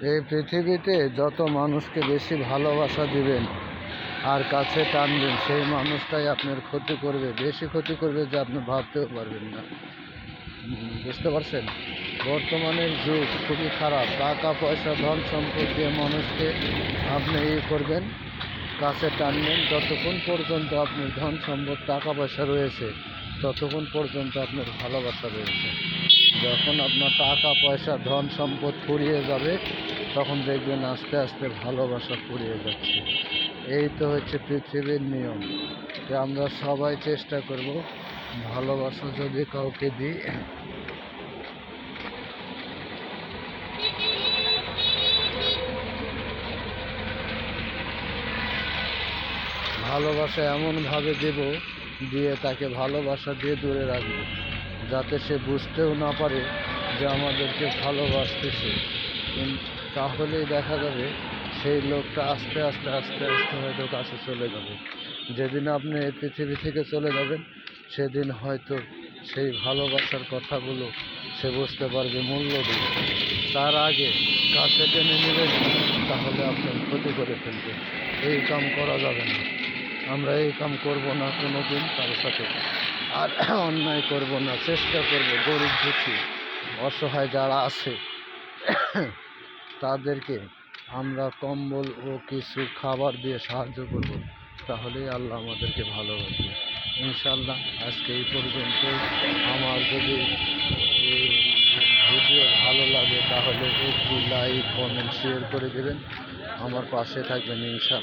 এই পৃথিবীতে যত মানুষকে বেশি ভালোবাসা দিবেন আর কাছে টানবেন, সেই মানুষটাই আপনার ক্ষতি করবে, বেশি ক্ষতি করবে যে আপনি ভাবতেও পারবেন না। বুঝতে পারছেন? বর্তমানের যুগ খুবই খারাপ। টাকা পয়সা ধন সম্পদ দিয়ে মানুষকে আপনি করবেন, কাছে টানবেন। যতক্ষণ পর্যন্ত আপনার ধন সম্পদ টাকা পয়সা রয়েছে ততক্ষণ পর্যন্ত আপনার ভালোবাসা রয়েছে। যখন আপনার টাকা পয়সা ধন সম্পদ ফুরিয়ে যাবে তখন দেখবেন আস্তে আস্তে ভালোবাসা ফুরিয়ে যাচ্ছে। এই তো হচ্ছে পৃথিবীর নিয়ম। যে আমরা সবাই চেষ্টা করব ভালোবাসা যদি কাউকে দিই, ভালোবাসা এমনভাবে দেব, দিয়ে তাকে ভালোবাসা দিয়ে দূরে রাখবো, যাতে সে বুঝতেও না পারে যে আমাদেরকে ভালোবাসতেছে। তাহলেই দেখা যাবে সেই লোকটা আস্তে আস্তে আস্তে আস্তে হয়তো কাছে চলে যাবে। যেদিন আপনি এই পৃথিবী থেকে চলে যাবেন সেদিন হয়তো সেই ভালোবাসার কথাগুলো সে বুঝতে পারবে, মূল্য দেবে। তার আগে কাছে টেনে নেবেন, তাহলে আপনার ক্ষতি করে ফেলবে। এই কাম করা যাবে না। আমরা এই কাম করব না কোনো দিন তার সাথে, আর অন্যায় করব না। চেষ্টা করব গরিব দুঃখী অসহায় যারা আছে তাদেরকে আমরা কম্বল ও কিছু খাবার দিয়ে সাহায্য করব, তাহলেই আল্লাহ আমাদেরকে ভালোবাসবে ইনশাআল্লাহ। আজকে এই পর্যন্তই। আমার যদি ভিডিও ভালো লাগে তাহলে একটু লাইক কমেন্ট শেয়ার করে দেবেন, আমার পাশে থাকবেন ইনশাআল্লাহ।